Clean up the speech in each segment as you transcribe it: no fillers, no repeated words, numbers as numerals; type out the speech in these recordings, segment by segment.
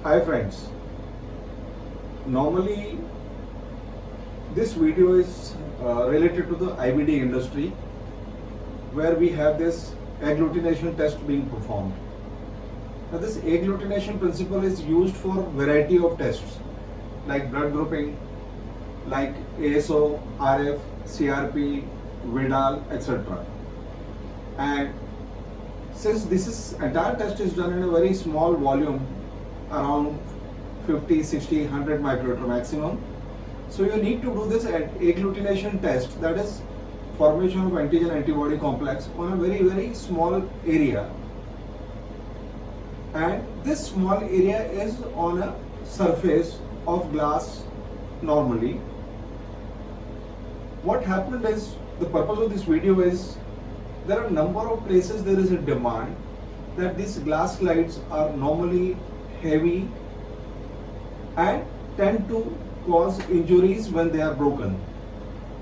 Hi friends, normally this video is related to the IBD industry where we have this agglutination test being performed. Now this agglutination principle is used for variety of tests like blood grouping, like ASO, RF, CRP, Vidal, etc. And since entire test is done in a very small volume, around 50, 60, 100 microliter maximum, so you need to do this agglutination test, that is formation of antigen antibody complex on a very small area, and this small area is on a surface of glass normally. What happened is, the purpose of this video is, there are a number of places there is a demand that these glass slides are normally heavy and tend to cause injuries when they are broken.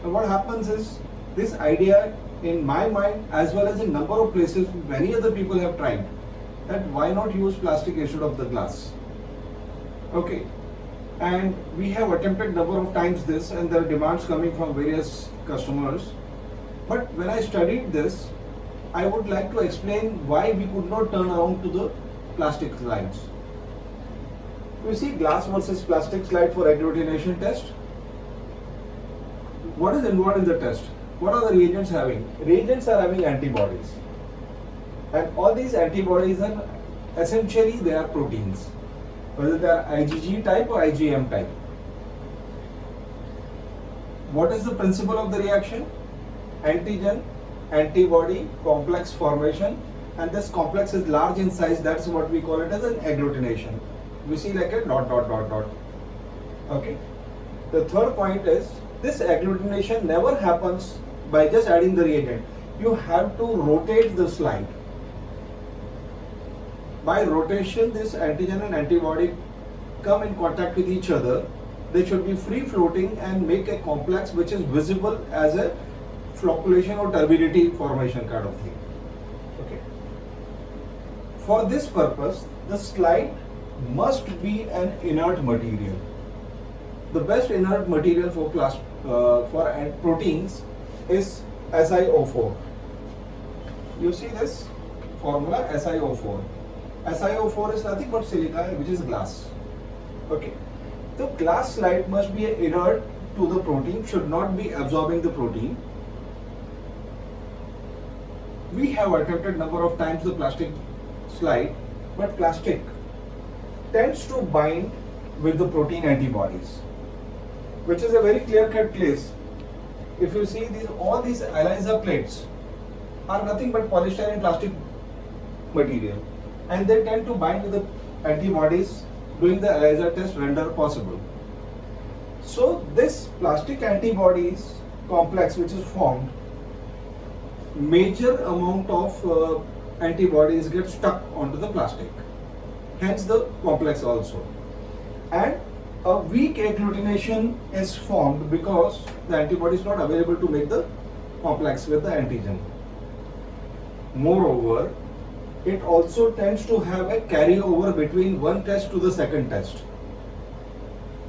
And what happens is, this idea in my mind as well as in number of places many other people have tried, that why not use plastic instead of the glass. Okay, and we have attempted number of times this, and there are demands coming from various customers. But when I studied this, I would like to explain why we could not turn around to the plastic slides. You see, glass versus plastic slide for agglutination test. What is involved in the test? What are the reagents having? Reagents are having antibodies, and all these antibodies are essentially they are proteins, whether they are IgG type or IgM type. What is the principle of the reaction? Antigen antibody complex formation, and this complex is large in size. That's what we call it as an agglutination. We see like a dot. Okay. The third point is, this agglutination never happens by just adding the reagent. You have to rotate the slide. By rotation, this antigen and antibody come in contact with each other. They should be free floating and make a complex which is visible as a flocculation or turbidity formation kind of thing. Okay. For this purpose, the slide must be an inert material. The best inert material for proteins is SiO4. You see this formula, SiO4. SiO4 is nothing but silica, which is glass. Okay. The glass slide must be inert to the protein, should not be absorbing the protein. We have attempted number of times the plastic slide, but plastic tends to bind with the protein antibodies, which is a very clear-cut case. If you see all these ELISA plates are nothing but polystyrene plastic material, and they tend to bind with the antibodies, doing the ELISA test render possible. So this plastic antibodies complex which is formed, major amount of antibodies get stuck onto the plastic, hence the complex also. And a weak agglutination is formed because the antibody is not available to make the complex with the antigen. Moreover, it also tends to have a carryover between one test to the second test,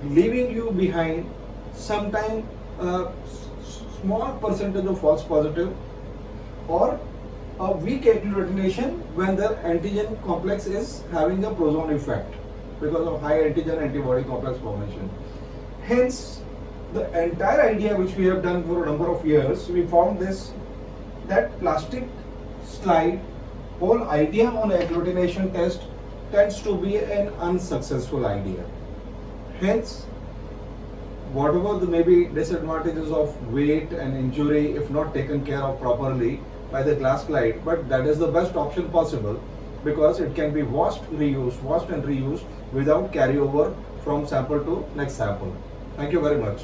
leaving you behind sometime a small percentage of false positive or a weak agglutination when the antigen complex is having a prozone effect because of high antigen antibody complex formation. Hence, the entire idea which we have done for a number of years, we found this, that plastic slide, whole idea on agglutination test tends to be an unsuccessful idea. Hence, whatever the maybe disadvantages of weight and injury if not taken care of properly by the glass slide, but that is the best option possible because it can be washed and reused without carryover from sample to next sample. Thank you very much.